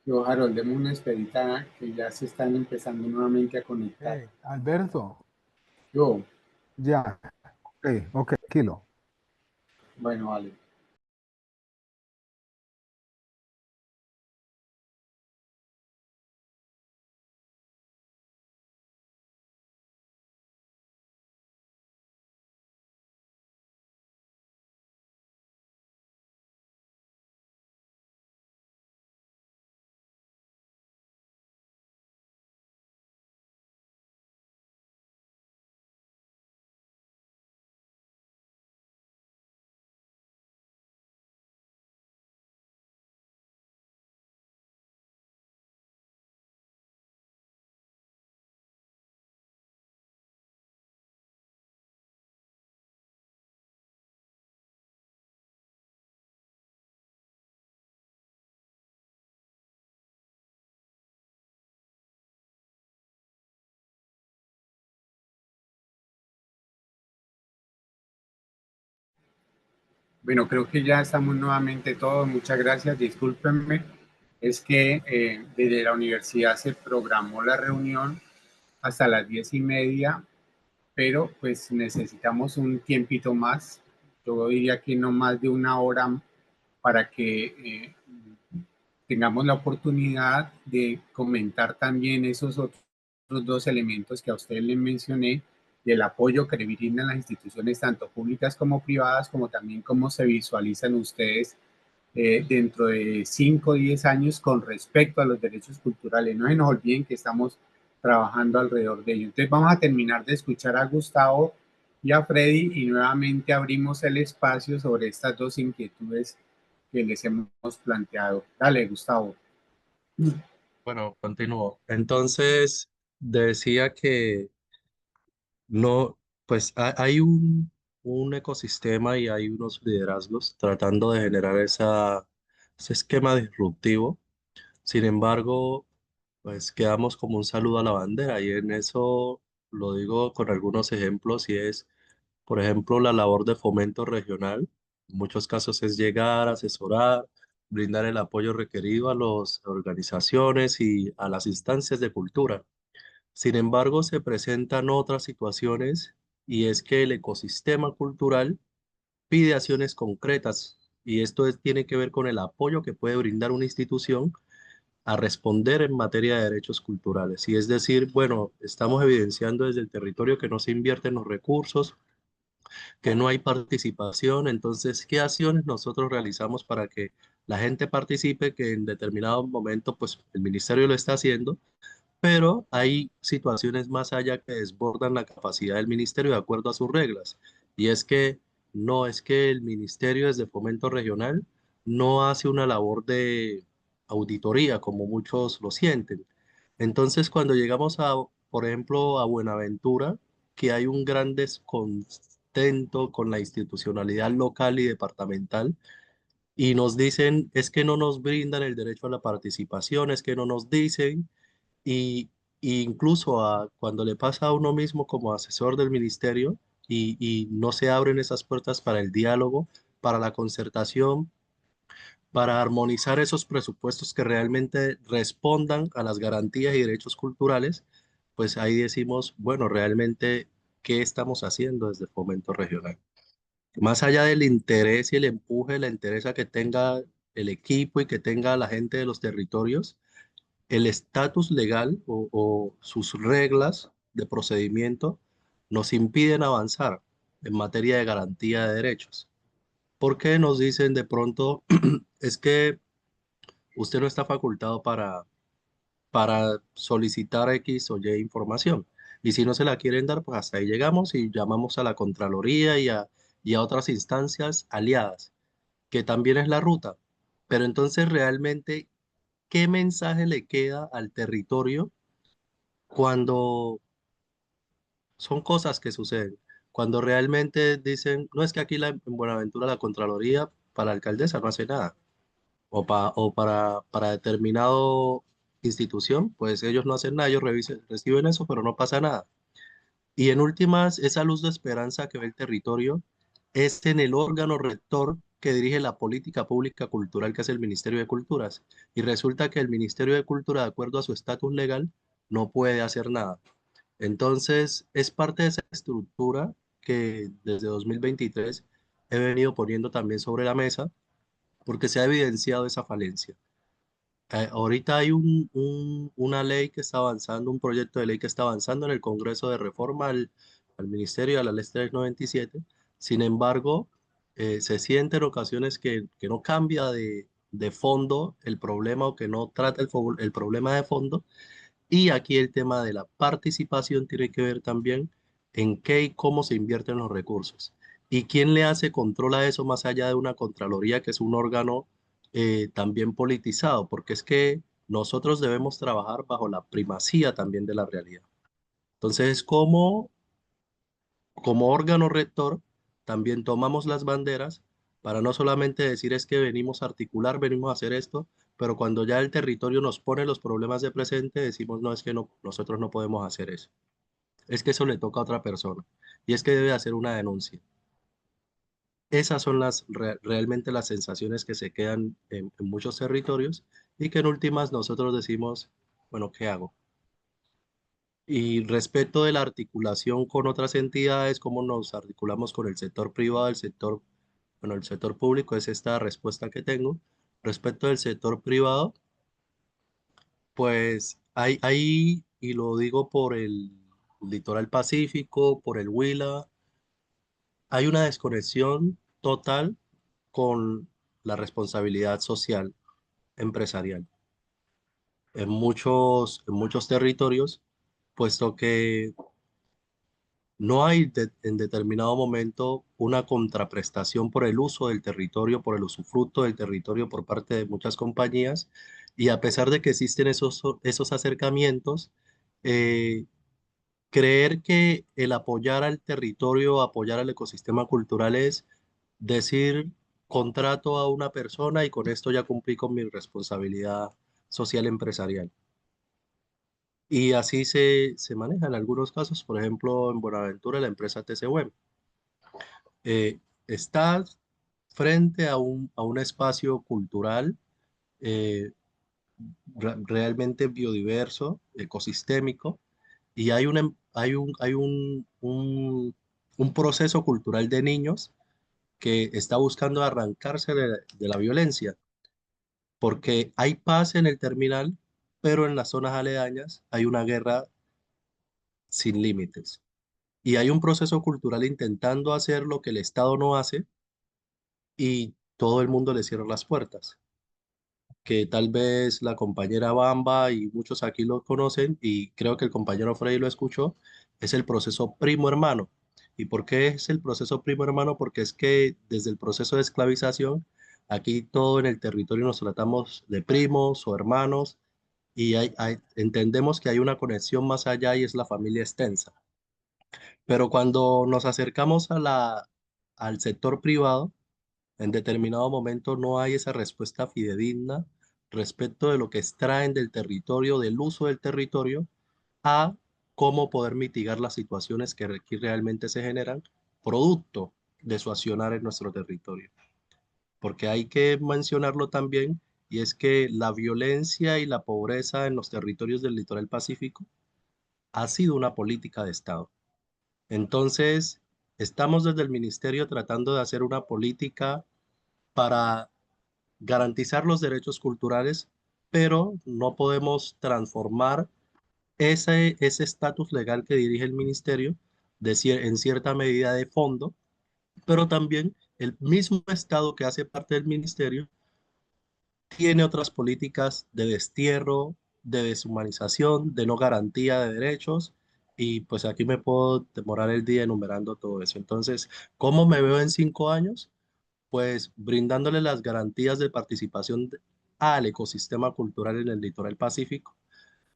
Yo, Harold, deme una esperita que ya se están empezando nuevamente a conectar. Alberto, Yo, ya, ok, ok, kilo. bueno, vale. Bueno, creo que ya estamos nuevamente todos. Muchas gracias. Discúlpenme. Es que desde la universidad se programó la reunión hasta las 10:30, pero pues necesitamos un tiempito más. Yo diría que no más de una hora para que tengamos la oportunidad de comentar también esos otros dos elementos que a usted le mencioné, del apoyo que le brindan las instituciones tanto públicas como privadas, como también cómo se visualizan ustedes dentro de 5 o 10 años con respecto a los derechos culturales. No se nos olviden que estamos trabajando alrededor de ello. Entonces vamos a terminar de escuchar a Gustavo y a Freddy y nuevamente abrimos el espacio sobre estas dos inquietudes que les hemos planteado. Dale, Gustavo. Bueno, continúo. Entonces, decía que no, pues hay un ecosistema y hay unos liderazgos tratando de generar ese esquema disruptivo. Sin embargo, pues quedamos como un saludo a la bandera y en eso lo digo con algunos ejemplos y es, por ejemplo, la labor de fomento regional. En muchos casos es llegar, asesorar, brindar el apoyo requerido a las organizaciones y a las instancias de cultura. Sin embargo, se presentan otras situaciones y es que el ecosistema cultural pide acciones concretas y tiene que ver con el apoyo que puede brindar una institución a responder en materia de derechos culturales. Y es decir, bueno, estamos evidenciando desde el territorio que no se invierten los recursos, que no hay participación. Entonces, ¿qué acciones nosotros realizamos para que la gente participe? Que en determinado momento, pues el ministerio lo está haciendo, pero hay situaciones más allá que desbordan la capacidad del ministerio de acuerdo a sus reglas. Y es que no es que el ministerio desde Fomento Regional no hace una labor de auditoría como muchos lo sienten. Entonces, cuando llegamos a, por ejemplo, a Buenaventura, que hay un gran descontento con la institucionalidad local y departamental, y nos dicen, es que no nos brindan el derecho a la participación, es que no nos dicen, y incluso cuando le pasa a uno mismo como asesor del ministerio y no se abren esas puertas para el diálogo, para la concertación, para armonizar esos presupuestos que realmente respondan a las garantías y derechos culturales, pues ahí decimos, bueno, realmente, ¿qué estamos haciendo desde Fomento Regional? Más allá del interés y el empuje, la interés que tenga el equipo y que tenga la gente de los territorios, el estatus legal o sus reglas de procedimiento nos impiden avanzar en materia de garantía de derechos. ¿Por qué nos dicen de pronto, es que usted no está facultado para solicitar X o Y información? Y si no se la quieren dar, pues hasta ahí llegamos y llamamos a la Contraloría y a otras instancias aliadas, que también es la ruta. Pero entonces realmente, ¿qué mensaje le queda al territorio cuando son cosas que suceden? Cuando realmente dicen, no es que aquí en Buenaventura la Contraloría para la alcaldesa no hace nada, para determinado institución, pues ellos no hacen nada, ellos reciben eso, pero no pasa nada. Y en últimas, esa luz de esperanza que ve el territorio es en el órgano rector que dirige la política pública cultural que es el Ministerio de Culturas. Y resulta que el Ministerio de Cultura, de acuerdo a su estatus legal, no puede hacer nada. Entonces, es parte de esa estructura que desde 2023 he venido poniendo también sobre la mesa porque se ha evidenciado esa falencia. Ahorita hay una ley que está avanzando, un proyecto de ley que está avanzando en el Congreso de Reforma al Ministerio, a la Ley 397. Sin embargo, se siente en ocasiones que no cambia de fondo el problema o que no trata el problema de fondo. Y aquí el tema de la participación tiene que ver también en qué y cómo se invierten los recursos. ¿Y quién le hace control a eso más allá de una Contraloría, que es un órgano también politizado? Porque es que nosotros debemos trabajar bajo la primacía también de la realidad. Entonces, como órgano rector, también tomamos las banderas para no solamente decir es que venimos a articular, venimos a hacer esto, pero cuando ya el territorio nos pone los problemas de presente, decimos no, es que no, nosotros no podemos hacer eso. Es que eso le toca a otra persona y es que debe hacer una denuncia. Esas son realmente las sensaciones que se quedan en muchos territorios y que en últimas nosotros decimos, bueno, ¿qué hago? Y respecto de la articulación con otras entidades, cómo nos articulamos con el sector privado, bueno, el sector público, es esta respuesta que tengo. Respecto del sector privado, pues y lo digo por el litoral pacífico, por el Huila, hay una desconexión total con la responsabilidad social empresarial en muchos territorios, puesto que no hay en determinado momento una contraprestación por el uso del territorio, por el usufructo del territorio por parte de muchas compañías. Y a pesar de que existen esos acercamientos, eh, creer que el apoyar al territorio, apoyar al ecosistema cultural es decir, contrato a una persona y con esto ya cumplí con mi responsabilidad social empresarial. Y así se maneja en algunos casos, por ejemplo, en Buenaventura, la empresa TCW. Está frente a un espacio cultural eh, realmente biodiverso, ecosistémico, y hay un proceso cultural de niños que está buscando arrancarse de la violencia, porque hay paz en el terminal, pero en las zonas aledañas hay una guerra sin límites. Y hay un proceso cultural intentando hacer lo que el Estado no hace y todo el mundo le cierra las puertas, que tal vez la compañera Bamba y muchos aquí lo conocen y creo que el compañero Freddy lo escuchó, es el proceso primo hermano. ¿Y por qué es el proceso primo hermano? Porque es que desde el proceso de esclavización, aquí todo en el territorio nos tratamos de primos o hermanos y entendemos que hay una conexión más allá y es la familia extensa. Pero cuando nos acercamos al sector privado, en determinado momento no hay esa respuesta fidedigna respecto de lo que extraen del territorio, del uso del territorio, a cómo poder mitigar las situaciones que aquí realmente se generan producto de su accionar en nuestro territorio. Porque hay que mencionarlo también, y es que la violencia y la pobreza en los territorios del litoral pacífico ha sido una política de Estado. Entonces, estamos desde el ministerio tratando de hacer una política para garantizar los derechos culturales, pero no podemos transformar ese estatus legal que dirige el ministerio en cierta medida de fondo, pero también el mismo Estado que hace parte del ministerio tiene otras políticas de destierro, de deshumanización, de no garantía de derechos. Y pues aquí me puedo demorar el día enumerando todo eso. Entonces, ¿cómo me veo en 5 años? Pues brindándole las garantías de participación al ecosistema cultural en el litoral pacífico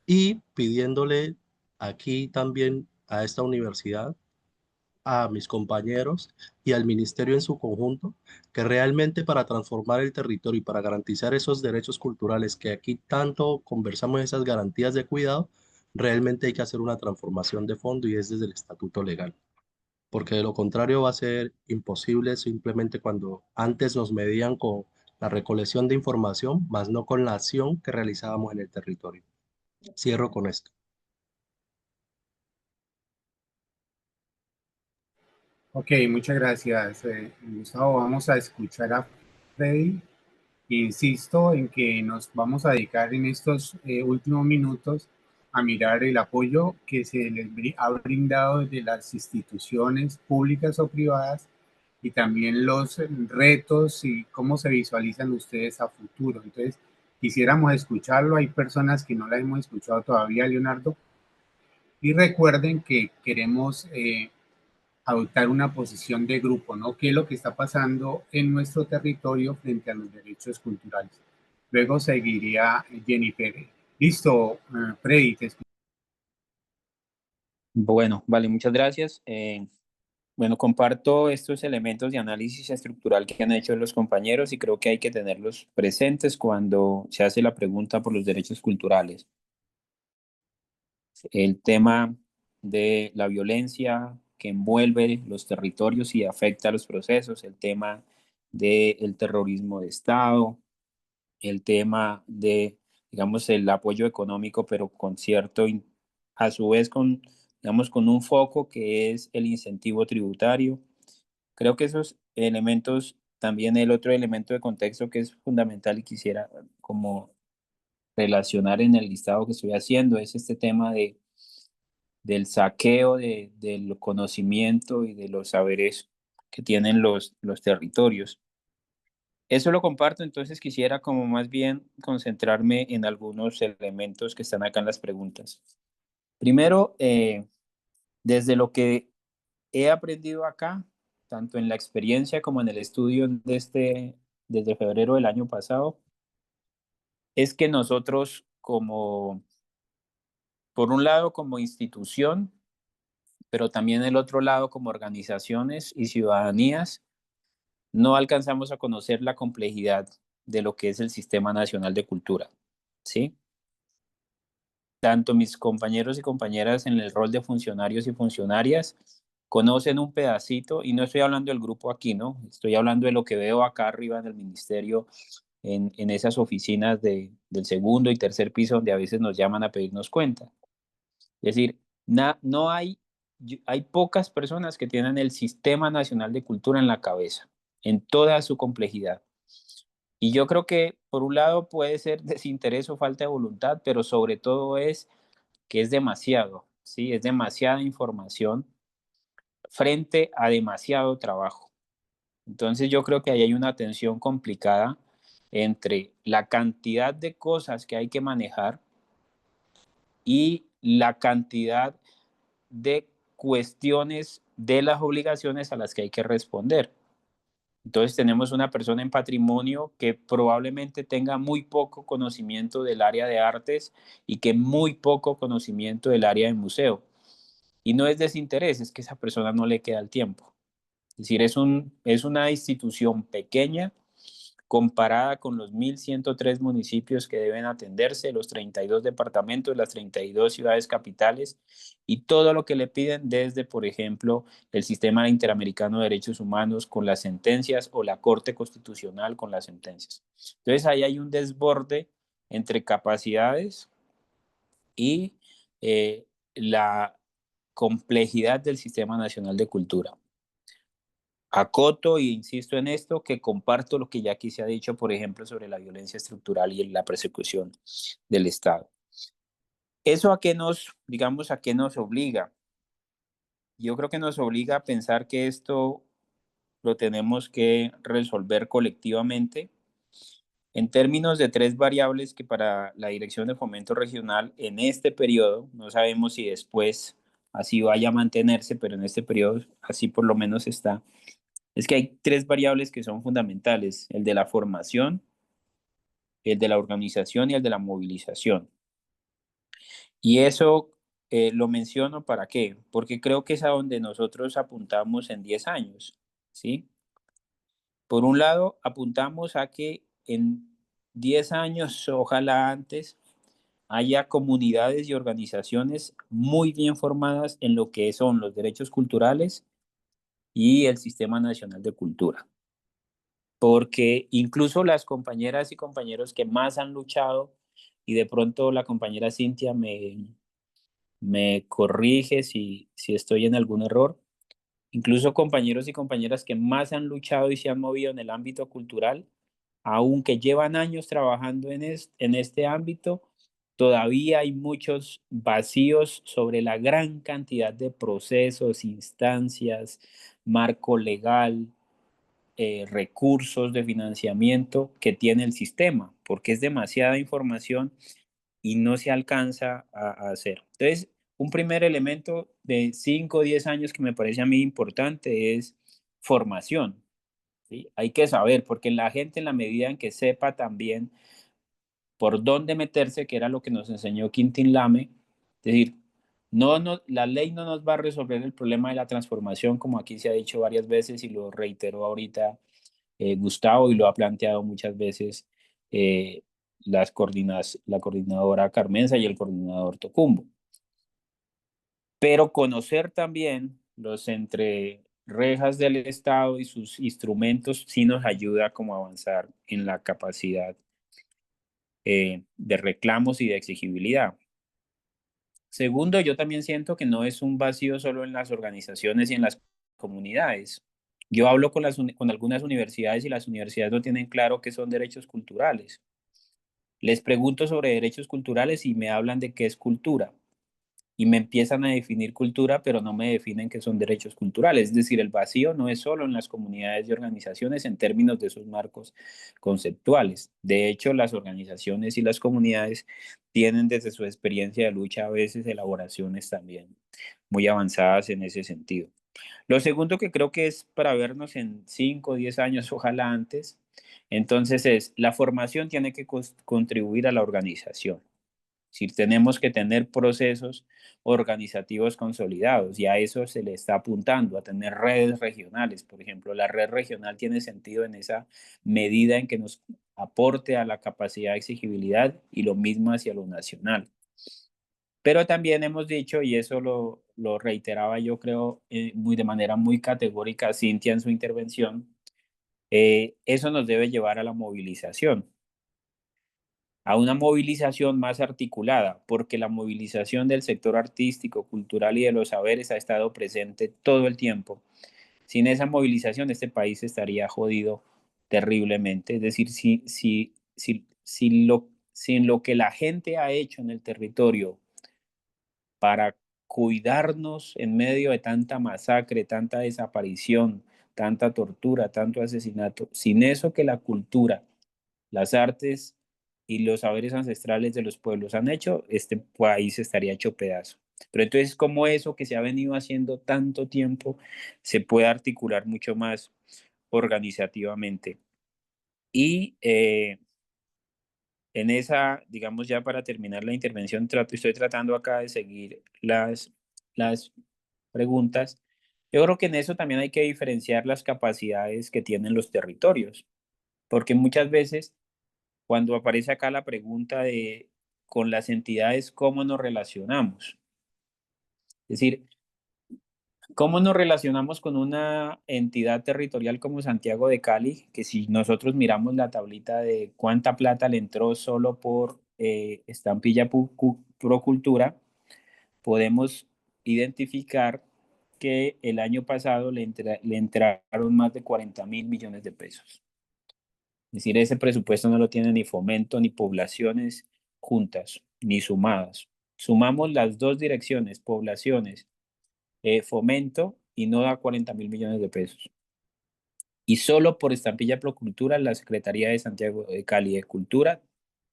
y pidiéndole aquí también a esta universidad, a mis compañeros y al ministerio en su conjunto, que realmente para transformar el territorio y para garantizar esos derechos culturales que aquí tanto conversamos, esas garantías de cuidado, realmente hay que hacer una transformación de fondo y es desde el estatuto legal. porque de lo contrario va a ser imposible simplemente cuando antes nos medían con la recolección de información, más no con la acción que realizábamos en el territorio. Cierro con esto. Ok, muchas gracias, Gustavo. Vamos a escuchar a Freddy. Insisto en que nos vamos a dedicar en estos últimos minutos a mirar el apoyo que se les ha brindado desde las instituciones públicas o privadas y también los retos y cómo se visualizan ustedes a futuro. Entonces, quisiéramos escucharlo. Hay personas que no la hemos escuchado todavía, Leonardo. Y recuerden que queremos adoptar una posición de grupo, ¿no? ¿Qué es lo que está pasando en nuestro territorio frente a los derechos culturales? Luego seguiría Jennifer. Listo, Freddy, te escucho. Bueno, vale, muchas gracias. Bueno, comparto estos elementos de análisis estructural que han hecho los compañeros y creo que hay que tenerlos presentes cuando se hace la pregunta por los derechos culturales. El tema de la violencia que envuelve los territorios y afecta a los procesos, el tema del terrorismo de Estado, el tema de, digamos, el apoyo económico, pero con cierto, a su vez con, digamos, con un foco que es el incentivo tributario. Creo que esos elementos, también el otro elemento de contexto que es fundamental y quisiera como relacionar en el listado que estoy haciendo es este tema del saqueo del conocimiento y de los saberes que tienen los territorios. Eso lo comparto, entonces quisiera como más bien concentrarme en algunos elementos que están acá en las preguntas. Primero, desde lo que he aprendido acá, tanto en la experiencia como en el estudio desde febrero del año pasado, es que nosotros como, por un lado como institución, pero también el otro lado como organizaciones y ciudadanías, no alcanzamos a conocer la complejidad de lo que es el Sistema Nacional de Cultura, ¿sí? Tanto mis compañeros y compañeras en el rol de funcionarios y funcionarias conocen un pedacito, y no estoy hablando del grupo aquí, ¿no? Estoy hablando de lo que veo acá arriba en el ministerio, en esas oficinas del segundo y tercer piso donde a veces nos llaman a pedirnos cuenta. Es decir, no hay pocas personas que tienen el Sistema Nacional de Cultura en la cabeza, en toda su complejidad. Y yo creo que por un lado puede ser desinterés o falta de voluntad, pero sobre todo es que es demasiado, ¿sí? Es demasiada información frente a demasiado trabajo. Entonces yo creo que ahí hay una tensión complicada entre la cantidad de cosas que hay que manejar y la cantidad de cuestiones de las obligaciones a las que hay que responder. Entonces tenemos una persona en patrimonio que probablemente tenga muy poco conocimiento del área de artes y que muy poco conocimiento del área de museo. Y no es desinterés, es que a esa persona no le queda el tiempo. Es decir, es una institución pequeña comparada con los 1.103 municipios que deben atenderse, los 32 departamentos, las 32 ciudades capitales y todo lo que le piden desde, por ejemplo, el Sistema Interamericano de Derechos Humanos con las sentencias o la Corte Constitucional con las sentencias. Entonces ahí hay un desborde entre capacidades y la complejidad del Sistema Nacional de Cultura. Acoto e insisto en esto, que comparto lo que ya aquí se ha dicho, por ejemplo, sobre la violencia estructural y la persecución del Estado. ¿Eso a qué digamos, a qué nos obliga? Yo creo que nos obliga a pensar que esto lo tenemos que resolver colectivamente en términos de tres variables que para la Dirección de Fomento Regional en este periodo, no sabemos si después así vaya a mantenerse, pero en este periodo así por lo menos está. Es que hay tres variables que son fundamentales: el de la formación, el de la organización y el de la movilización. Y eso lo menciono ¿para qué? Porque creo que es a donde nosotros apuntamos en 10 años, ¿sí? Por un lado, apuntamos a que en 10 años, ojalá antes, haya comunidades y organizaciones muy bien formadas en lo que son los derechos culturales y el Sistema Nacional de Cultura. Porque incluso las compañeras y compañeros que más han luchado, y de pronto la compañera Cintia me corrige si estoy en algún error, incluso compañeros y compañeras que más han luchado y se han movido en el ámbito cultural, aunque llevan años trabajando en este ámbito, todavía hay muchos vacíos sobre la gran cantidad de procesos, instancias, marco legal, recursos de financiamiento que tiene el sistema, porque es demasiada información y no se alcanza a hacer. Entonces, un primer elemento de 5 o 10 años que me parece a mí importante es formación. ¿Sí? Hay que saber, porque la gente en la medida en que sepa también por dónde meterse, que era lo que nos enseñó Quintín Lame, es decir, la ley no nos va a resolver el problema de la transformación, como aquí se ha dicho varias veces y lo reiteró ahorita Gustavo y lo ha planteado muchas veces la coordinadora Carmenza y el coordinador Tocumbo. Pero conocer también los entre rejas del Estado y sus instrumentos sí nos ayuda como a avanzar en la capacidad de reclamos y de exigibilidad. Segundo, yo también siento que no es un vacío solo en las organizaciones y en las comunidades. Yo hablo con algunas universidades y las universidades no tienen claro qué son derechos culturales. Les pregunto sobre derechos culturales y me hablan de qué es cultura. Y me empiezan a definir cultura, pero no me definen qué son derechos culturales. Es decir, el vacío no es solo en las comunidades y organizaciones en términos de sus marcos conceptuales. De hecho, las organizaciones y las comunidades tienen desde su experiencia de lucha a veces elaboraciones también muy avanzadas en ese sentido. Lo segundo que creo que es para vernos en 5 o 10 años, ojalá antes, entonces es la formación tiene que contribuir a la organización. Es decir, tenemos que tener procesos organizativos consolidados y a eso se le está apuntando, a tener redes regionales. Por ejemplo, la red regional tiene sentido en esa medida en que nos aporte a la capacidad de exigibilidad y lo mismo hacia lo nacional. Pero también hemos dicho, y eso lo reiteraba yo creo de manera muy categórica Cintia en su intervención, eso nos debe llevar a la movilización, a una movilización más articulada, porque la movilización del sector artístico, cultural y de los saberes ha estado presente todo el tiempo. Sin esa movilización, este país estaría jodido terriblemente. Es decir, sin lo que la gente ha hecho en el territorio para cuidarnos en medio de tanta masacre, tanta desaparición, tanta tortura, tanto asesinato, sin eso que la cultura, las artes y los saberes ancestrales de los pueblos han hecho, este país estaría hecho pedazo. Pero entonces, como eso que se ha venido haciendo tanto tiempo se puede articular mucho más organizativamente. Y en esa, digamos ya para terminar la intervención, estoy tratando acá de seguir las preguntas. Yo creo que en eso también hay que diferenciar las capacidades que tienen los territorios, porque muchas veces cuando aparece acá la pregunta de con las entidades, ¿cómo nos relacionamos? Es decir, ¿cómo nos relacionamos con una entidad territorial como Santiago de Cali? Que si nosotros miramos la tablita de cuánta plata le entró solo por estampilla Procultura, podemos identificar que el año pasado le entraron más de 40.000 millones de pesos. Es decir, ese presupuesto no lo tiene ni Fomento ni poblaciones juntas, ni sumadas. Sumamos las dos direcciones, poblaciones, Fomento, y no da 40.000 millones de pesos. Y solo por estampilla Procultura, la Secretaría de Santiago de Cali de Cultura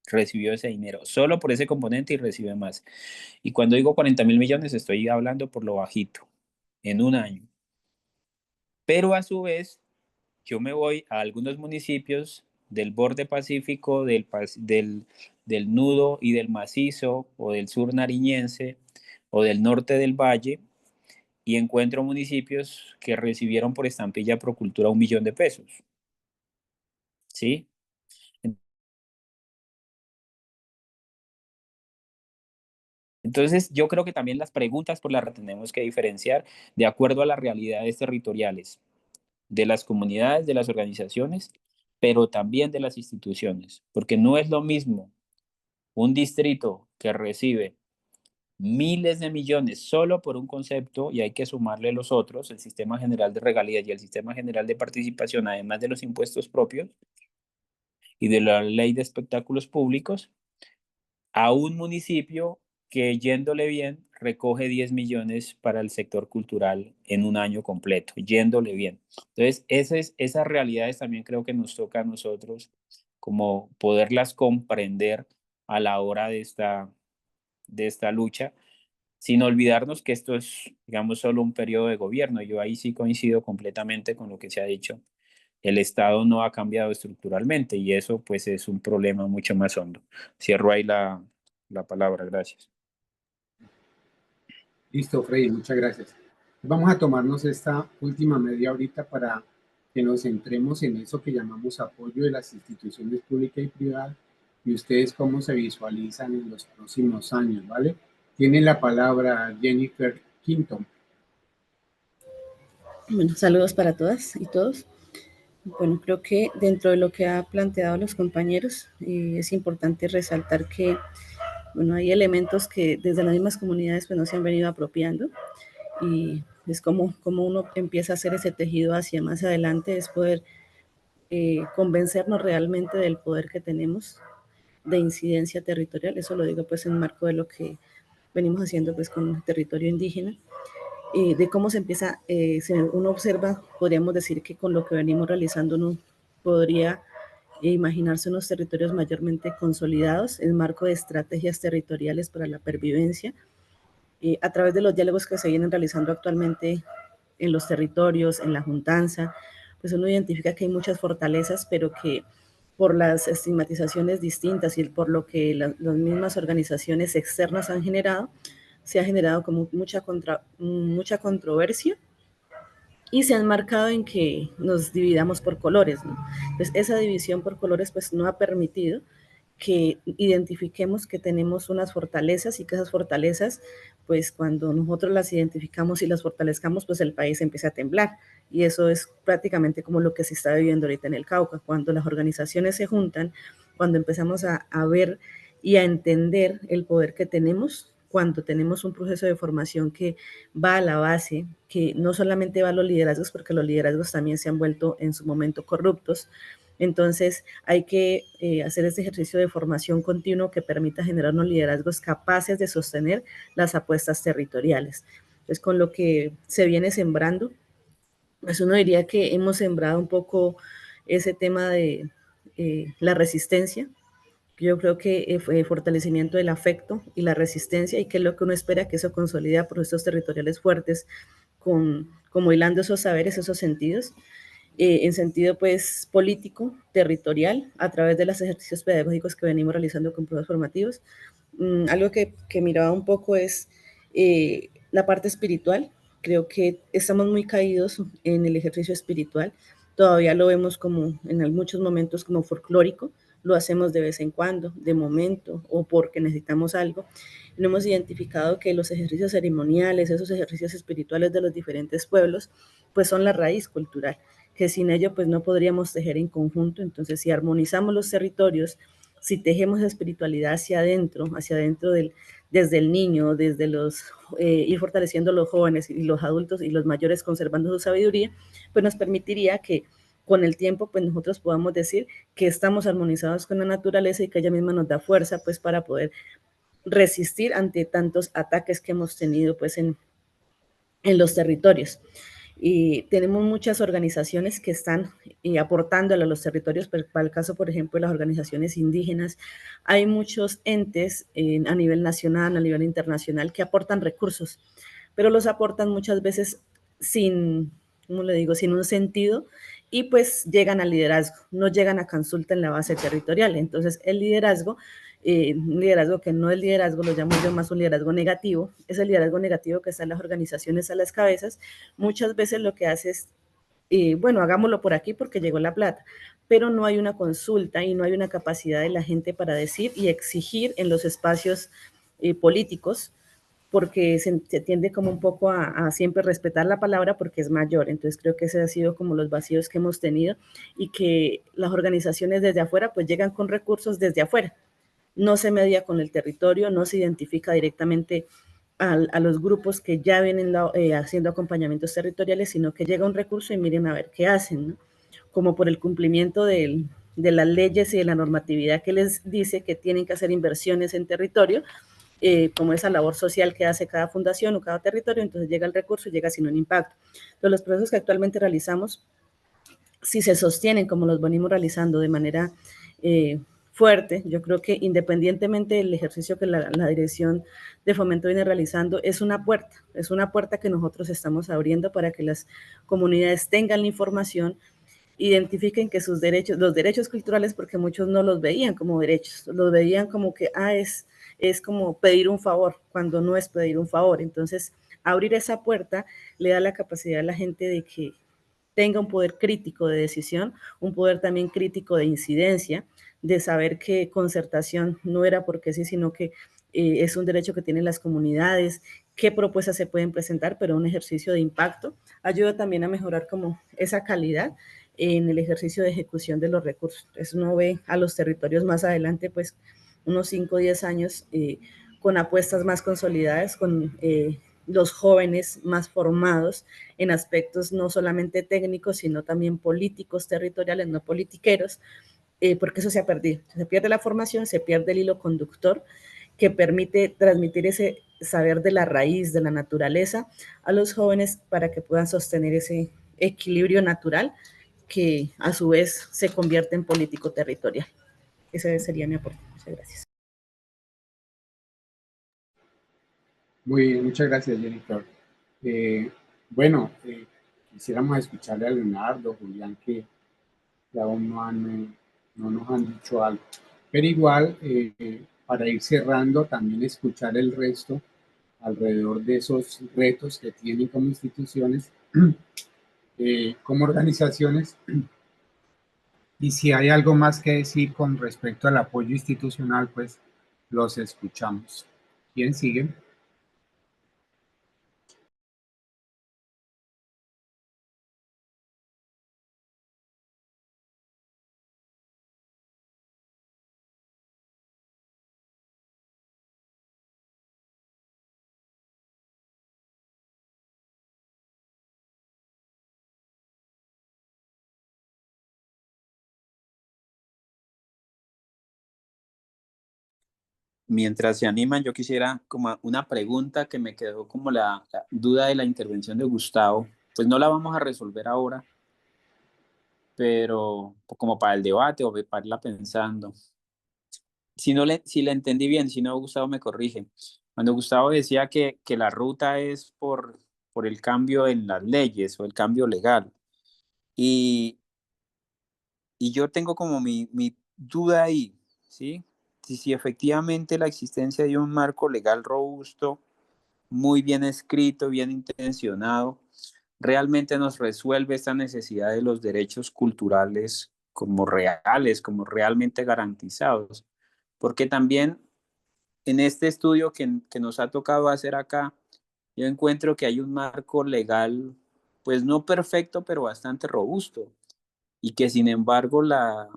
recibió ese dinero, solo por ese componente y recibe más. Y cuando digo 40.000 millones, estoy hablando por lo bajito, en un año. Pero a su vez, yo me voy a algunos municipios del borde pacífico, del nudo y del macizo, o del sur nariñense, o del norte del valle, y encuentro municipios que recibieron por estampilla Procultura 1 millón de pesos. ¿Sí? Entonces, yo creo que también las preguntas por las que tenemos que diferenciar de acuerdo a las realidades territoriales de las comunidades, de las organizaciones, pero también de las instituciones, porque no es lo mismo un distrito que recibe miles de millones solo por un concepto y hay que sumarle los otros, el sistema general de regalías y el sistema general de participación, además de los impuestos propios y de la ley de espectáculos públicos, a un municipio que, yéndole bien, recoge 10 millones para el sector cultural en un año completo, yéndole bien. Entonces, esas realidades también creo que nos toca a nosotros como poderlas comprender a la hora de esta lucha, sin olvidarnos que esto es, digamos, solo un periodo de gobierno. Yo ahí sí coincido completamente con lo que se ha dicho. El Estado no ha cambiado estructuralmente y eso pues es un problema mucho más hondo. Cierro ahí la palabra, gracias. Listo, Freddy, muchas gracias. Vamos a tomarnos esta última media horita para que nos centremos en eso que llamamos apoyo de las instituciones públicas y privadas y ustedes cómo se visualizan en los próximos años, ¿vale? Tiene la palabra Jennifer Quinton. Bueno, saludos para todas y todos. Bueno, creo que dentro de lo que ha planteado los compañeros, es importante resaltar que, bueno, hay elementos que desde las mismas comunidades pues no se han venido apropiando y es como uno empieza a hacer ese tejido hacia más adelante, es poder convencernos realmente del poder que tenemos de incidencia territorial. Eso lo digo pues en marco de lo que venimos haciendo pues con el territorio indígena. De cómo se empieza, si uno observa, podríamos decir que con lo que venimos realizando uno podría imaginarse unos territorios mayormente consolidados en marco de estrategias territoriales para la pervivencia, a través de los diálogos que se vienen realizando actualmente en los territorios, en la juntanza, pues uno identifica que hay muchas fortalezas, pero que por las estigmatizaciones distintas y por lo que las mismas organizaciones externas han generado, se ha generado como mucha controversia y se han marcado en que nos dividamos por colores, ¿no? Entonces, esa división por colores pues no ha permitido que identifiquemos que tenemos unas fortalezas y que esas fortalezas, pues cuando nosotros las identificamos y las fortalezcamos, pues el país empieza a temblar. Y eso es prácticamente como lo que se está viviendo ahorita en el Cauca, cuando las organizaciones se juntan, cuando empezamos a ver y a entender el poder que tenemos, cuando tenemos un proceso de formación que va a la base, que no solamente va a los liderazgos, porque los liderazgos también se han vuelto en su momento corruptos. Entonces hay que hacer este ejercicio de formación continuo que permita generar unos liderazgos capaces de sostener las apuestas territoriales. Entonces, con lo que se viene sembrando, pues uno diría que hemos sembrado un poco ese tema de la resistencia. Yo creo que fue fortalecimiento del afecto y la resistencia, y que es lo que uno espera, que eso consolida procesos territoriales fuertes, como hilando esos saberes, esos sentidos, en sentido pues político, territorial, a través de los ejercicios pedagógicos que venimos realizando con pruebas formativos. Algo que miraba un poco es la parte espiritual. Creo que estamos muy caídos en el ejercicio espiritual. Todavía lo vemos como en muchos momentos como folclórico, lo hacemos de vez en cuando, de momento o porque necesitamos algo. No hemos identificado que los ejercicios ceremoniales, esos ejercicios espirituales de los diferentes pueblos, pues son la raíz cultural, que sin ello pues no podríamos tejer en conjunto. Entonces, si armonizamos los territorios, si tejemos la espiritualidad hacia adentro desde el niño, desde ir fortaleciendo a los jóvenes y los adultos y los mayores conservando su sabiduría, pues nos permitiría que con el tiempo pues nosotros podamos decir que estamos armonizados con la naturaleza y que ella misma nos da fuerza pues para poder resistir ante tantos ataques que hemos tenido pues en los territorios. Y tenemos muchas organizaciones que están aportando a los territorios, pero para el caso, por ejemplo, de las organizaciones indígenas, hay muchos entes a nivel nacional, a nivel internacional, que aportan recursos, pero los aportan muchas veces sin, ¿cómo le digo?, sin un sentido, y pues llegan al liderazgo, no llegan a consulta en la base territorial. Entonces, el liderazgo, un liderazgo que no es liderazgo, lo llamo yo más un liderazgo negativo, es el liderazgo negativo que está en las organizaciones a las cabezas. Muchas veces lo que hace es, bueno, hagámoslo por aquí porque llegó la plata, pero no hay una consulta y no hay una capacidad de la gente para decir y exigir en los espacios políticos, porque se tiende como un poco a siempre respetar la palabra porque es mayor. Entonces creo que ese ha sido como los vacíos que hemos tenido y que las organizaciones desde afuera pues llegan con recursos desde afuera. No se media con el territorio, no se identifica directamente a los grupos que ya vienen haciendo acompañamientos territoriales, sino que llega un recurso y miren a ver qué hacen, ¿no? Como por el cumplimiento de las leyes y de la normatividad que les dice que tienen que hacer inversiones en territorio, como esa labor social que hace cada fundación o cada territorio, entonces llega el recurso y llega sin un impacto. Entonces los procesos que actualmente realizamos, si se sostienen como los venimos realizando de manera fuerte, yo creo que independientemente del ejercicio que la Dirección de Fomento viene realizando, es una puerta que nosotros estamos abriendo para que las comunidades tengan la información, identifiquen que sus derechos, los derechos culturales, porque muchos no los veían como derechos, los veían como que, es como pedir un favor, cuando no es pedir un favor. Entonces, abrir esa puerta le da la capacidad a la gente de que tenga un poder crítico de decisión, un poder también crítico de incidencia, de saber que concertación no era porque sí, sino que es un derecho que tienen las comunidades, qué propuestas se pueden presentar, pero un ejercicio de impacto ayuda también a mejorar como esa calidad en el ejercicio de ejecución de los recursos. Entonces uno ve a los territorios más adelante, pues unos 5 o 10 años con apuestas más consolidadas, con los jóvenes más formados en aspectos no solamente técnicos, sino también políticos, territoriales, no politiqueros, porque eso se ha perdido. Se pierde la formación, se pierde el hilo conductor que permite transmitir ese saber de la raíz, de la naturaleza, a los jóvenes para que puedan sostener ese equilibrio natural que a su vez se convierte en político territorial. Ese sería mi aporte. Muchas gracias. Muy bien, muchas gracias, Jennifer. Bueno, quisiéramos escucharle a Leonardo, Julián, que aún no nos han dicho algo. Pero igual, para ir cerrando, también escuchar el resto alrededor de esos retos que tienen como instituciones, como organizaciones, y si hay algo más que decir con respecto al apoyo institucional, pues los escuchamos. ¿Quién sigue? Mientras se animan, yo quisiera como una pregunta que me quedó como la duda de la intervención de Gustavo. Pues no la vamos a resolver ahora, pero como para el debate o para irla pensando. Si la entendí bien, si no, Gustavo me corrige. Cuando Gustavo decía que la ruta es por el cambio en las leyes o el cambio legal. Y, y yo tengo como mi duda ahí, ¿sí? Si efectivamente la existencia de un marco legal robusto, muy bien escrito, bien intencionado, realmente nos resuelve esta necesidad de los derechos culturales como reales, como realmente garantizados. Porque también en este estudio que nos ha tocado hacer acá, yo encuentro que hay un marco legal, pues no perfecto, pero bastante robusto, y que sin embargo la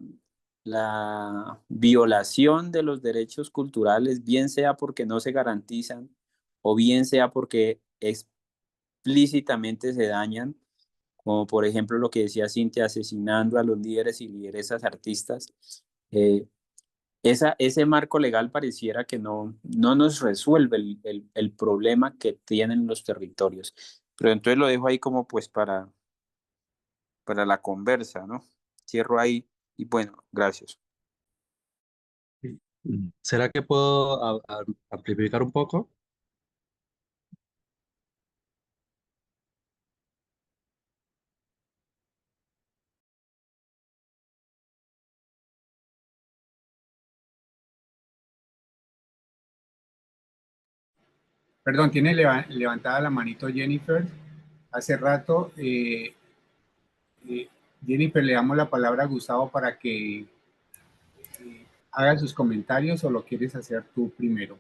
violación de los derechos culturales, bien sea porque no se garantizan o bien sea porque explícitamente se dañan, como por ejemplo lo que decía Cintia, asesinando a los líderes y lideresas artistas, eh, ese marco legal pareciera que no nos resuelve el problema que tienen los territorios. Pero entonces lo dejo ahí como pues para la conversa, ¿no? Cierro ahí y bueno, gracias. ¿Será que puedo amplificar un poco? Perdón, tiene levantada la manito Jennifer. Hace rato, Jennifer, le damos la palabra a Gustavo para que haga sus comentarios o lo quieres hacer tú primero.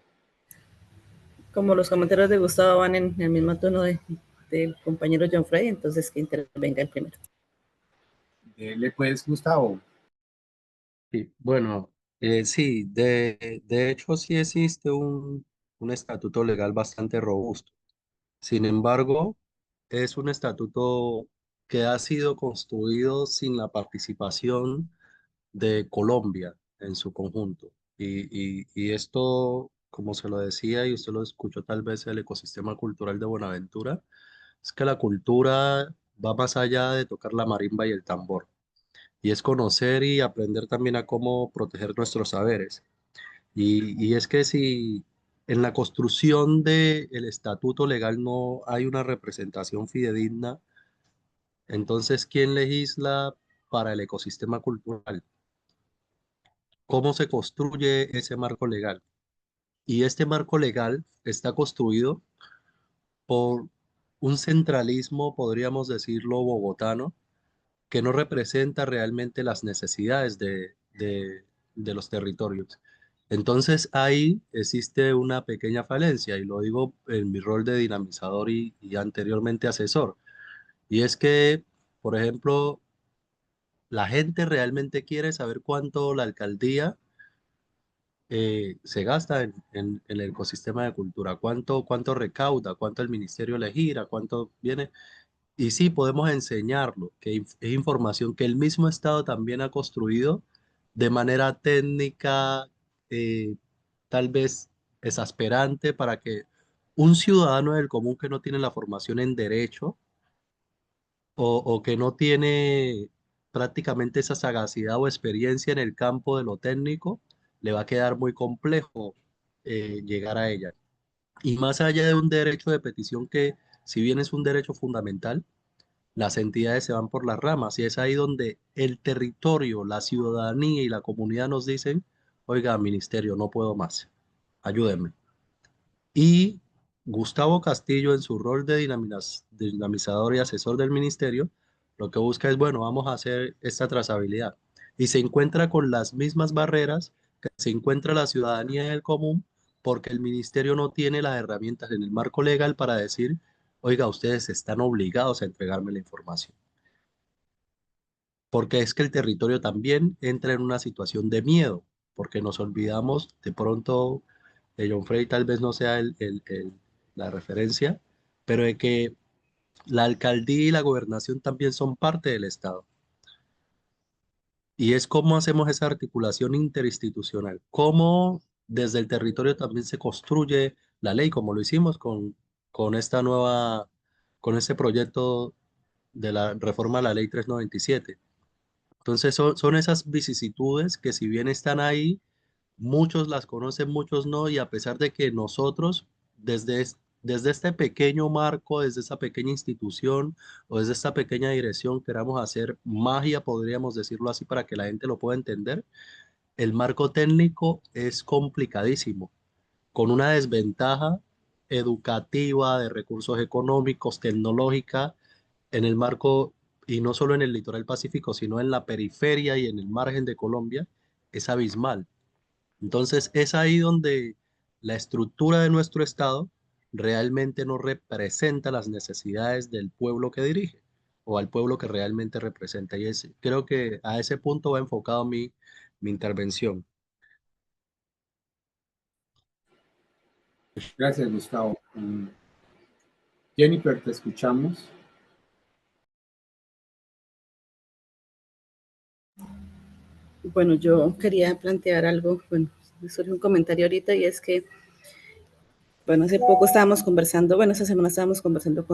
como los comentarios de Gustavo van en el mismo tono del compañero John Freddy, entonces que intervenga el primero. ¿Le puedes, Gustavo? Sí, bueno, sí, de hecho sí existe un estatuto legal bastante robusto. Sin embargo, es un estatuto que ha sido construido sin la participación de Colombia en su conjunto. Y esto, como se lo decía y usted lo escuchó tal vez, el ecosistema cultural de Buenaventura, es que la cultura va más allá de tocar la marimba y el tambor, y es conocer y aprender también a cómo proteger nuestros saberes. Y es que si en la construcción del estatuto legal no hay una representación fidedigna, entonces ¿quién legisla para el ecosistema cultural? ¿Cómo se construye ese marco legal? Y este marco legal está construido por un centralismo, podríamos decirlo, bogotano, que no representa realmente las necesidades de los territorios. Entonces ahí existe una pequeña falencia, y lo digo en mi rol de dinamizador y anteriormente asesor. Y es que, por ejemplo, la gente realmente quiere saber cuánto la alcaldía se gasta en el ecosistema de cultura, cuánto recauda, cuánto el ministerio le gira, cuánto viene. Y sí, podemos enseñarlo, que es información que el mismo Estado también ha construido de manera técnica, eh, tal vez exasperante, para que un ciudadano del común que no tiene la formación en derecho, o que no tiene prácticamente esa sagacidad o experiencia en el campo de lo técnico, le va a quedar muy complejo llegar a ella. Y más allá de un derecho de petición que, si bien es un derecho fundamental, las entidades se van por las ramas, y es ahí donde el territorio, la ciudadanía y la comunidad nos dicen: oiga, ministerio, no puedo más, ayúdenme. Y Gustavo Castillo, en su rol de dinamizador y asesor del ministerio, lo que busca es, bueno, vamos a hacer esta trazabilidad. Y se encuentra con las mismas barreras que se encuentra la ciudadanía en el común, porque el ministerio no tiene las herramientas en el marco legal para decir: oiga, ustedes están obligados a entregarme la información. Porque es que el territorio también entra en una situación de miedo, porque nos olvidamos de pronto, John Frey tal vez no sea la referencia, pero de que la alcaldía y la gobernación también son parte del Estado. Y es cómo hacemos esa articulación interinstitucional, cómo desde el territorio también se construye la ley, como lo hicimos con esta nueva, con este proyecto de la reforma a la ley 397. Entonces son esas vicisitudes que, si bien están ahí, muchos las conocen, muchos no, y a pesar de que nosotros desde este pequeño marco, desde esta pequeña institución o desde esta pequeña dirección queramos hacer magia, podríamos decirlo así, para que la gente lo pueda entender, el marco técnico es complicadísimo, con una desventaja educativa, de recursos económicos, tecnológica, en el marco, y no solo en el litoral pacífico, sino en la periferia y en el margen de Colombia, es abismal. Entonces es ahí donde la estructura de nuestro Estado realmente no representa las necesidades del pueblo que dirige, o al pueblo que realmente representa. Y creo que a ese punto va enfocado mi intervención. Gracias, Gustavo. Jennifer, te escuchamos. Bueno, yo quería plantear algo, bueno, me surgió un comentario ahorita y es que, bueno, hace poco estábamos conversando, bueno, esta semana estábamos conversando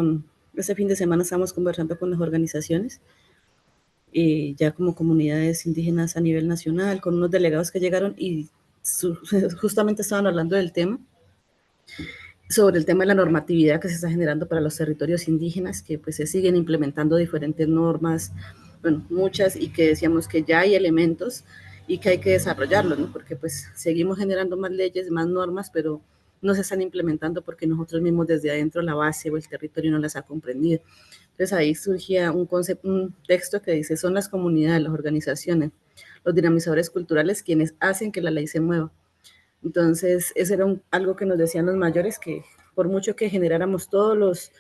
este fin de semana estábamos conversando con las organizaciones, ya como comunidades indígenas a nivel nacional, con unos delegados que llegaron y justamente estaban hablando del tema, sobre el tema de la normatividad que se está generando para los territorios indígenas, que pues se siguen implementando diferentes normas, bueno, muchas, y que decíamos que ya hay elementos y que hay que desarrollarlos, ¿no? Porque pues seguimos generando más leyes, más normas, pero no se están implementando porque nosotros mismos desde adentro la base o el territorio no las ha comprendido. Entonces ahí surgía un texto que dice: son las comunidades, las organizaciones, los dinamizadores culturales quienes hacen que la ley se mueva. Entonces, eso era algo que nos decían los mayores, que por mucho que generáramos todos los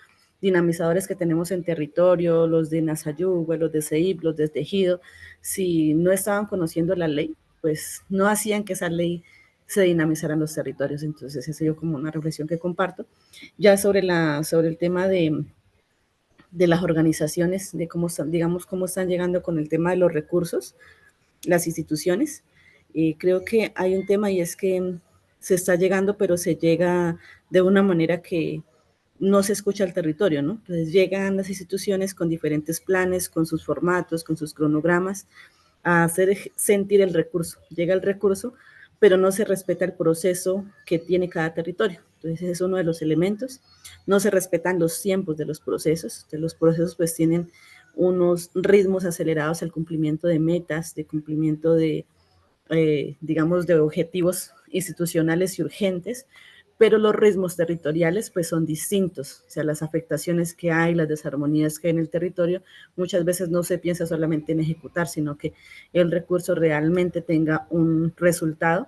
dinamizadores que tenemos en territorio, los de Nasayugüe, los de CEIP, los de Tejido, si no estaban conociendo la ley, pues no hacían que esa ley se dinamizaran los territorios. Entonces, esa yo como una reflexión que comparto. Ya sobre el tema de las organizaciones, de cómo están, digamos, cómo están llegando con el tema de los recursos, las instituciones. Creo que hay un tema y es que se está llegando, pero se llega de una manera que no se escucha al territorio, ¿no? Entonces llegan las instituciones con diferentes planes, con sus formatos, con sus cronogramas, a hacer sentir el recurso. Llega el recurso, pero no se respeta el proceso que tiene cada territorio. Entonces ese es uno de los elementos. No se respetan los tiempos de los procesos. Entonces, los procesos pues tienen unos ritmos acelerados al cumplimiento de metas, de cumplimiento de, digamos, de objetivos institucionales y urgentes, pero los ritmos territoriales pues son distintos, o sea, las afectaciones que hay, las desarmonías que hay en el territorio, muchas veces no se piensa solamente en ejecutar, sino que el recurso realmente tenga un resultado.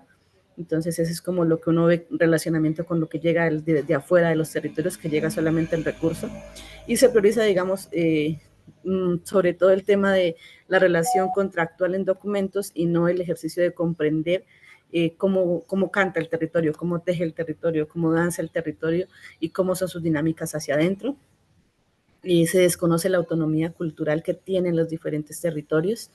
Entonces, eso es como lo que uno ve en relacionamiento con lo que llega de afuera de los territorios, que llega solamente el recurso. Y se prioriza, digamos, sobre todo el tema de la relación contractual en documentos y no el ejercicio de comprender cómo canta el territorio, cómo teje el territorio, cómo danza el territorio y cómo son sus dinámicas hacia adentro. Y se desconoce la autonomía cultural que tienen los diferentes territorios.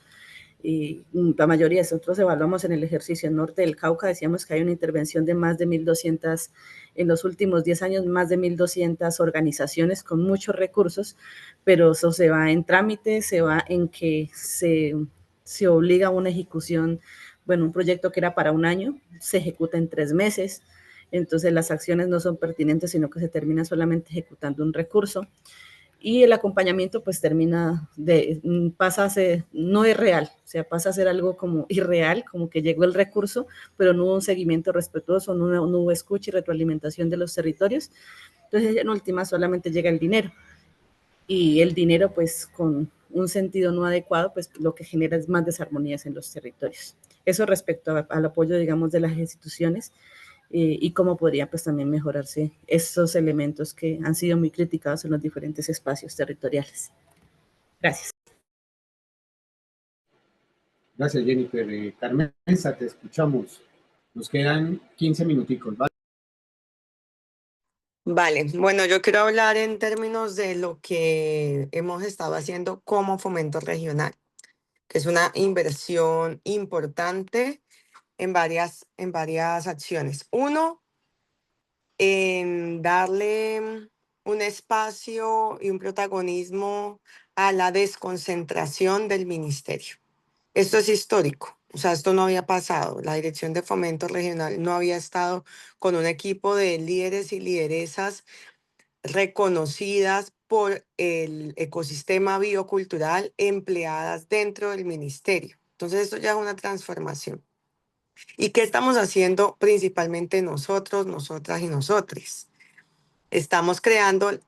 Y la mayoría de nosotros evaluamos en el ejercicio en norte del Cauca, decíamos que hay una intervención de más de 1.200, en los últimos 10 años, más de 1.200 organizaciones con muchos recursos, pero eso se va en trámite, se va en que se obliga a una ejecución, bueno, un proyecto que era para un año, se ejecuta en 3 meses, entonces las acciones no son pertinentes, sino que se termina solamente ejecutando un recurso. Y el acompañamiento pues pasa a ser, no es real, o sea, pasa a ser algo como irreal, como que llegó el recurso, pero no hubo un seguimiento respetuoso, no hubo escucha y retroalimentación de los territorios. Entonces, en última, solamente llega el dinero. Y el dinero, pues, con un sentido no adecuado, pues lo que genera es más desarmonías en los territorios. Eso respecto al apoyo, digamos, de las instituciones y cómo podría pues también mejorarse esos elementos que han sido muy criticados en los diferentes espacios territoriales. Gracias. Gracias, Jennifer. Carmenza, te escuchamos. Nos quedan 15 minuticos, ¿vale? Vale, bueno, yo quiero hablar en términos de lo que hemos estado haciendo como fomento regional, que es una inversión importante en varias acciones. Uno, en darle un espacio y un protagonismo a la desconcentración del ministerio. Esto es histórico, o sea, esto no había pasado. La Dirección de Fomento Regional no había estado con un equipo de líderes y lideresas reconocidas por el ecosistema biocultural empleadas dentro del ministerio. Entonces, esto ya es una transformación. ¿Y qué estamos haciendo principalmente nosotros, nosotras y nosotres? Estamos creando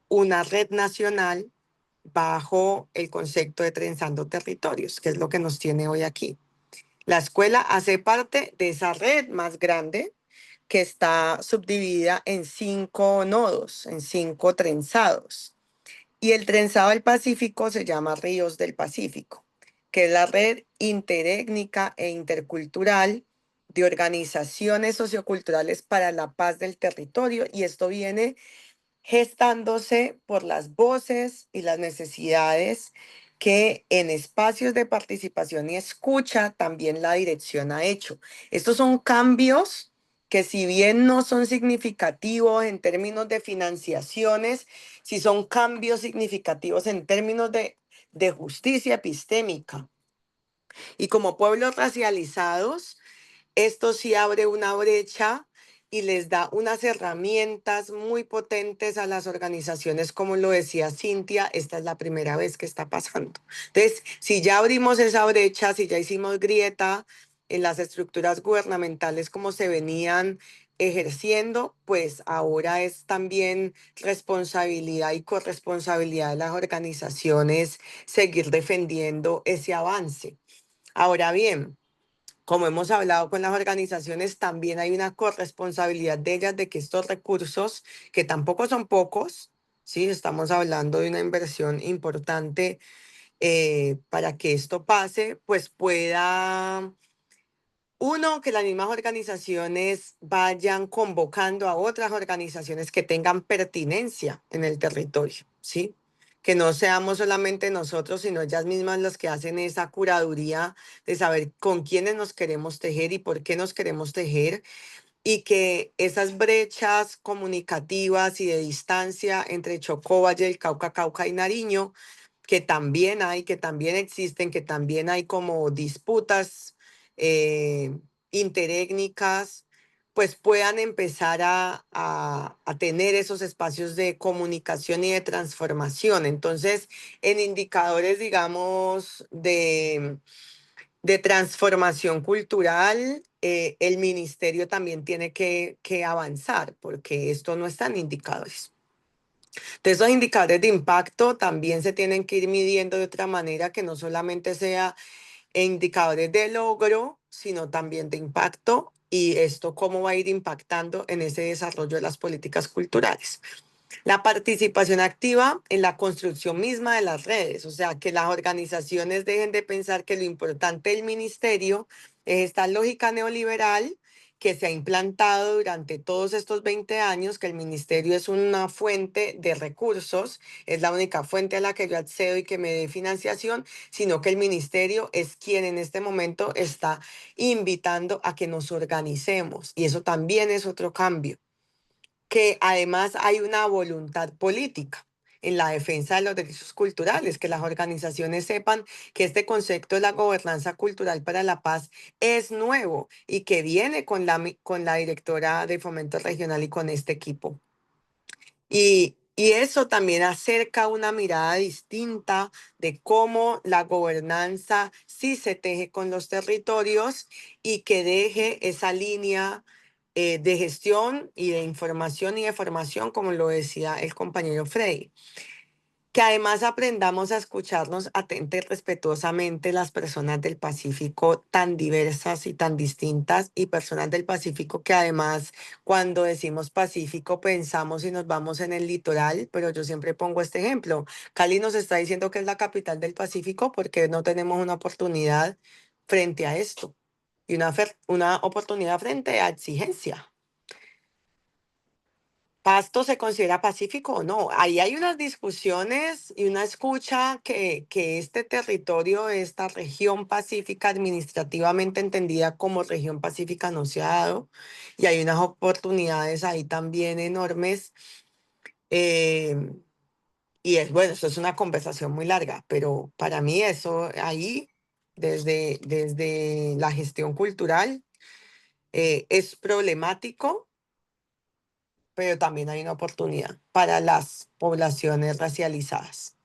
una red nacional bajo el concepto de Trenzando Territorios, que es lo que nos tiene hoy aquí. La escuela hace parte de esa red más grande que está subdividida en 5 nodos, en 5 trenzados. Y el trenzado del Pacífico se llama Ríos del Pacífico, que es la red interétnica e intercultural de organizaciones socioculturales para la paz del territorio. Y esto viene gestándose por las voces y las necesidades que en espacios de participación y escucha también la dirección ha hecho. Estos son cambios que, si bien no son significativos en términos de financiaciones, sí son cambios significativos en términos de justicia epistémica. Y como pueblos racializados, esto sí abre una brecha y les da unas herramientas muy potentes a las organizaciones, como lo decía Cintia, esta es la primera vez que está pasando. Entonces, si ya abrimos esa brecha, si ya hicimos grieta en las estructuras gubernamentales como se venían ejerciendo, pues ahora es también responsabilidad y corresponsabilidad de las organizaciones seguir defendiendo ese avance. Ahora bien, como hemos hablado con las organizaciones, también hay una corresponsabilidad de ellas de que estos recursos, que tampoco son pocos, ¿sí? Estamos hablando de una inversión importante para que esto pase, pues pueda, uno, que las mismas organizaciones vayan convocando a otras organizaciones que tengan pertinencia en el territorio, ¿sí? Que no seamos solamente nosotros, sino ellas mismas las que hacen esa curaduría de saber con quiénes nos queremos tejer y por qué nos queremos tejer, y que esas brechas comunicativas y de distancia entre Chocó, Valle del Cauca, Cauca y Nariño, que también hay, que también existen, que también hay como disputas interétnicas, pues puedan empezar a tener esos espacios de comunicación y de transformación. Entonces, en indicadores, digamos, de transformación cultural, el ministerio también tiene que avanzar, porque esto no está en indicadores. Entonces, esos indicadores de impacto también se tienen que ir midiendo de otra manera, que no solamente sea indicadores de logro, sino también de impacto, y esto cómo va a ir impactando en ese desarrollo de las políticas culturales. La participación activa en la construcción misma de las redes, o sea, que las organizaciones dejen de pensar que lo importante del ministerio es esta lógica neoliberal que se ha implantado durante todos estos 20 años, que el ministerio es una fuente de recursos, es la única fuente a la que yo accedo y que me dé financiación, sino que el ministerio es quien en este momento está invitando a que nos organicemos, y eso también es otro cambio, que además hay una voluntad política en la defensa de los derechos culturales, que las organizaciones sepan que este concepto de la gobernanza cultural para la paz es nuevo y que viene con la directora de Fomento Regional y con este equipo. Y eso también acerca una mirada distinta de cómo la gobernanza sí se teje con los territorios y que deje esa línea de gestión y de información y de formación, como lo decía el compañero Frey. Que además aprendamos a escucharnos atenta y respetuosamente las personas del Pacífico tan diversas y tan distintas, y personas del Pacífico que además cuando decimos Pacífico pensamos y nos vamos en el litoral, pero yo siempre pongo este ejemplo. Cali nos está diciendo que es la capital del Pacífico porque no tenemos una oportunidad frente a esto y una oportunidad frente a exigencia. ¿Pasto se considera pacífico o no? Ahí hay unas discusiones y una escucha que este territorio, esta región pacífica administrativamente entendida como región pacífica no se ha dado, y hay unas oportunidades ahí también enormes. eh, y es bueno, eso es una conversación muy larga, pero para mí eso ahí, desde la gestión cultural, es problemático, pero también hay una oportunidad para las poblaciones racializadas.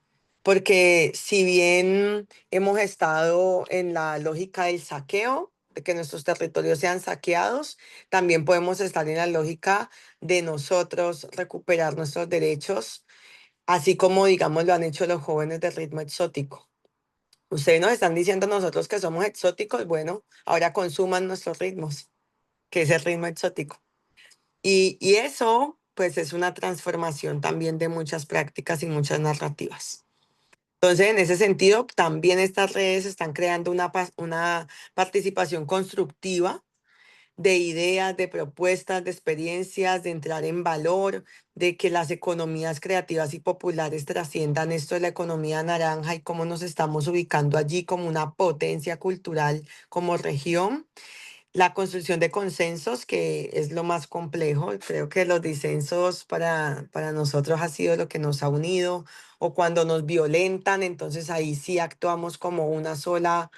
Porque si bien hemos estado en la lógica del saqueo, de que nuestros territorios sean saqueados, también podemos estar en la lógica de nosotros recuperar nuestros derechos, así como, digamos, lo han hecho los jóvenes de ritmo exótico. Ustedes nos están diciendo a nosotros que somos exóticos, bueno, ahora consuman nuestros ritmos, que es el ritmo exótico. Y eso, pues, es una transformación también de muchas prácticas y muchas narrativas. Entonces, en ese sentido, también estas redes están creando una participación constructiva de ideas, de propuestas, de experiencias, de entrar en valor, de que las economías creativas y populares trasciendan esto de la economía naranja y cómo nos estamos ubicando allí como una potencia cultural como región. La construcción de consensos, que es lo más complejo. Creo que los disensos para nosotros ha sido lo que nos ha unido, o cuando nos violentan, entonces ahí sí actuamos como una sola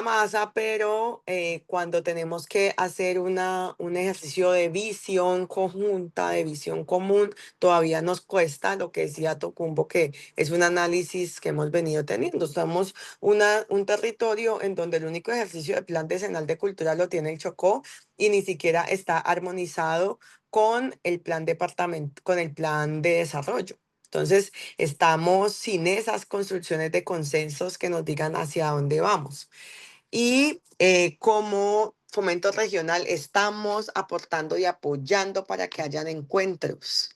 masa, pero cuando tenemos que hacer un ejercicio de visión conjunta, de visión común, todavía nos cuesta, lo que decía Tocumbo, que es un análisis que hemos venido teniendo. Somos un territorio en donde el único ejercicio de plan decenal de cultura lo tiene el Chocó, y ni siquiera está armonizado con el plan con el plan de desarrollo. Entonces, estamos sin esas construcciones de consensos que nos digan hacia dónde vamos. y como Fomento Regional estamos aportando y apoyando para que hayan encuentros.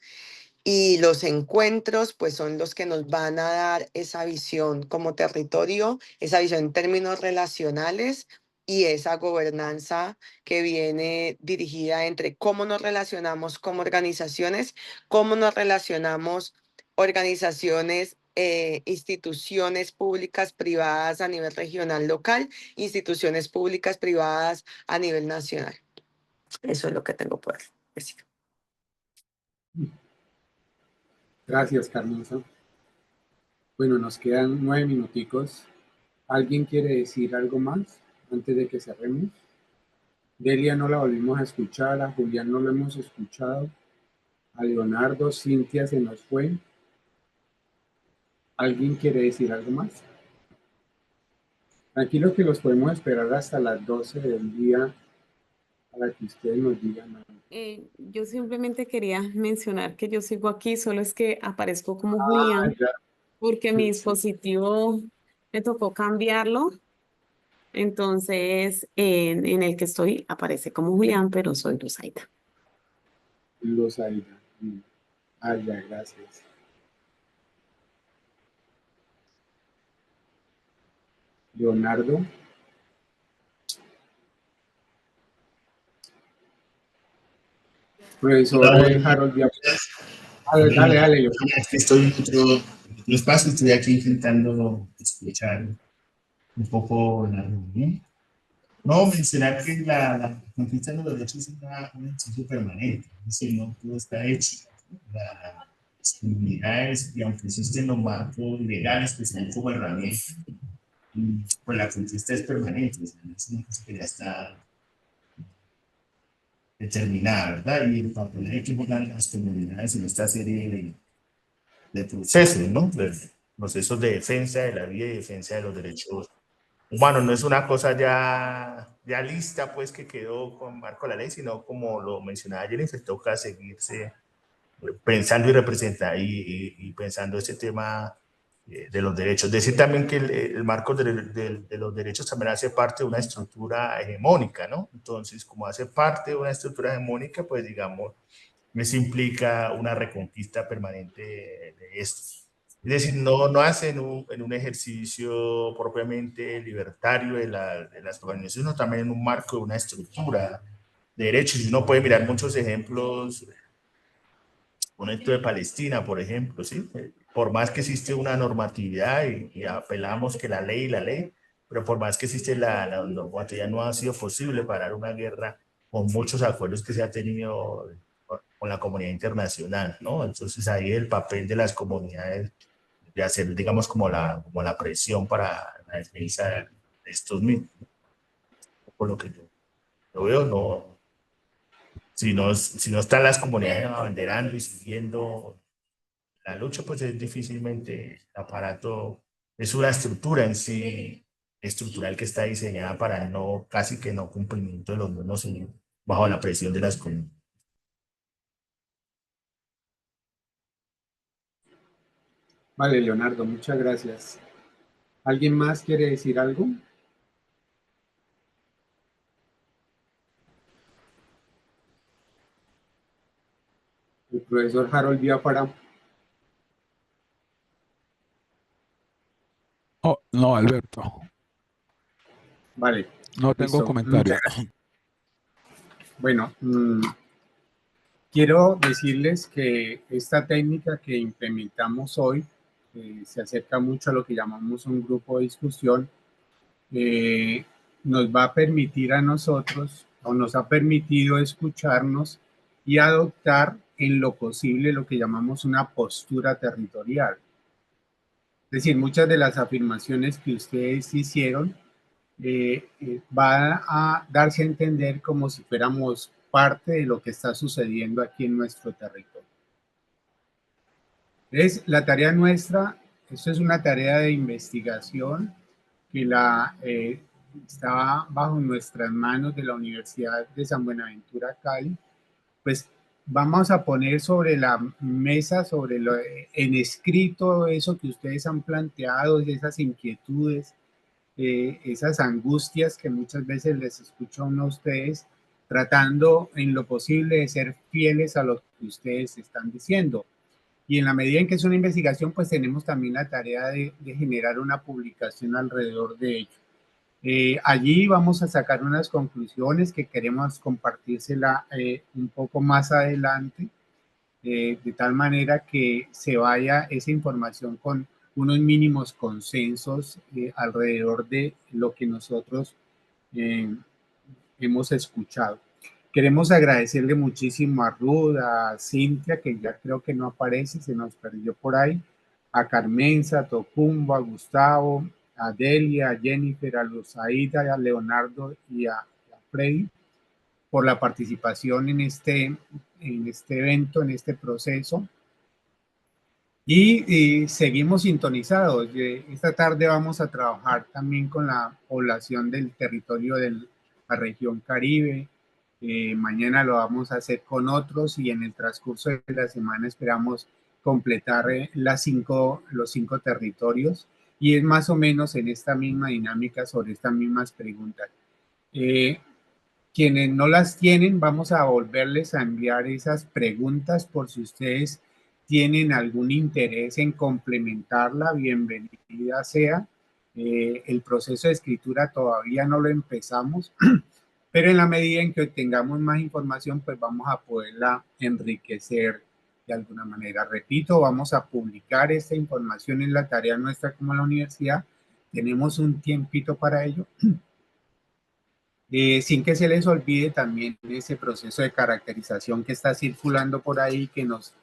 Y los encuentros, pues, son los que nos van a dar esa visión como territorio, esa visión en términos relacionales y esa gobernanza que viene dirigida entre cómo nos relacionamos como organizaciones, cómo nos relacionamos organizaciones, instituciones públicas, privadas a nivel regional, local, instituciones públicas, privadas a nivel nacional. Eso es lo que tengo por decir. Gracias, Carmenza. Bueno, nos quedan 9 minuticos. ¿Alguien quiere decir algo más antes de que cerremos? Delia no la volvimos a escuchar, a Julián no lo hemos escuchado, a Leonardo, Cintia se nos fue. ¿Alguien quiere decir algo más? Tranquilo que los podemos esperar hasta las 12 del día para que ustedes nos digan algo. Yo simplemente quería mencionar que yo sigo aquí, solo es que aparezco como Ah, Julián, ya. porque mi Sí. dispositivo me tocó cambiarlo. Entonces, en el que estoy aparece como Julián, pero soy Rosaida. Los Aida. Ah, ya, gracias. Leonardo. Profesor Harold Díaz. Dale, Leonardo. Estoy en otro espacio, estoy aquí intentando escuchar un poco la reunión. No, mencionar que la conquista de los derechos es un ejercicio permanente, es decir, no todo está hecho. Las comunidades, y aunque existen los marcos legales que se dan como herramienta, pues la conquista es permanente, o sea, no es una cosa que ya está determinada, ¿verdad? Y el papel que juegan las comunidades en esta serie de procesos, ¿no? De procesos de defensa de la vida y defensa de los derechos humanos. No es una cosa ya lista, pues, que quedó con marco de la ley, sino como lo mencionaba ayer, se toca seguirse pensando y representar y pensando este tema de los derechos. Decir también que el marco de los derechos también hace parte de una estructura hegemónica, ¿no? Entonces, como hace parte de una estructura hegemónica, pues, digamos, eso implica una reconquista permanente de esto. Es decir, no hacen en un ejercicio propiamente libertario de las organizaciones, sino también en un marco de una estructura de derechos. Y uno puede mirar muchos ejemplos, un ejemplo de Palestina, por ejemplo, ¿sí? Por más que existe una normatividad y apelamos que la ley, pero por más que existe la normatividad, no ha sido posible parar una guerra con muchos acuerdos que se ha tenido con la comunidad internacional, ¿no? Entonces ahí el papel de las comunidades de hacer, digamos, como la presión para la defensa de estos mismos. Por lo que yo veo, no, si no están las comunidades abanderando y siguiendo la lucha, pues es difícilmente el aparato, es una estructura en sí estructural que está diseñada para casi que no cumplimiento de los mismos bajo la presión de las comunidades. Vale, Leonardo, muchas gracias. ¿Alguien más quiere decir algo? El profesor Harold Biafara. Oh, no, Alberto, Vale. no tengo Listo. comentario. Bueno, quiero decirles que esta técnica que implementamos hoy se acerca mucho a lo que llamamos un grupo de discusión. Nos va a permitir a nosotros, o nos ha permitido escucharnos y adoptar en lo posible lo que llamamos una postura territorial. Es decir, muchas de las afirmaciones que ustedes hicieron van a darse a entender como si fuéramos parte de lo que está sucediendo aquí en nuestro territorio. Es la tarea nuestra, esto es una tarea de investigación que está bajo nuestras manos de la Universidad de San Buenaventura, Cali. Pues vamos a poner sobre la mesa, en escrito, eso que ustedes han planteado, esas inquietudes, esas angustias que muchas veces les escucho a ustedes, tratando en lo posible de ser fieles a lo que ustedes están diciendo. Y en la medida en que es una investigación, pues tenemos también la tarea de generar una publicación alrededor de ello. Allí vamos a sacar unas conclusiones que queremos compartírsela un poco más adelante, de tal manera que se vaya esa información con unos mínimos consensos alrededor de lo que nosotros hemos escuchado. Queremos agradecerle muchísimo a Ruth, a Cintia, que ya creo que no aparece, se nos perdió por ahí, a Carmenza, a Tocumbo, a Gustavo, a Delia, a Jennifer, a Luzaida, a Leonardo y a Freddy por la participación en este evento, en este proceso. Y seguimos sintonizados. Esta tarde vamos a trabajar también con la población del territorio de la región Caribe. Mañana lo vamos a hacer con otros y en el transcurso de la semana esperamos completar los 5 territorios. Y es más o menos en esta misma dinámica sobre estas mismas preguntas. Quienes no las tienen, vamos a volverles a enviar esas preguntas por si ustedes tienen algún interés en complementarla, bienvenida sea. El proceso de escritura todavía no lo empezamos, pero en la medida en que tengamos más información, pues vamos a poderla enriquecer de alguna manera. Repito, vamos a publicar esta información en la tarea nuestra como la universidad. Tenemos un tiempito para ello. Sin que se les olvide también ese proceso de caracterización que está circulando por ahí, que nos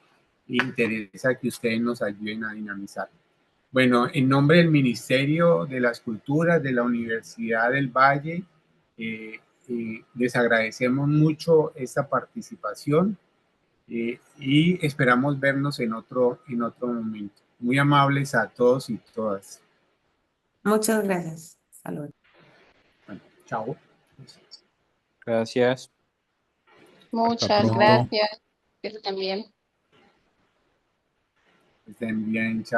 interesa que ustedes nos ayuden a dinamizar. Bueno, en nombre del Ministerio de las Culturas de la Universidad del Valle, les agradecemos mucho esta participación y esperamos vernos en otro momento. Muy amables a todos y todas. Muchas gracias. Saludos. Bueno, chao. Gracias. Muchas pronto. gracias. Eso también. Estén bien, chao.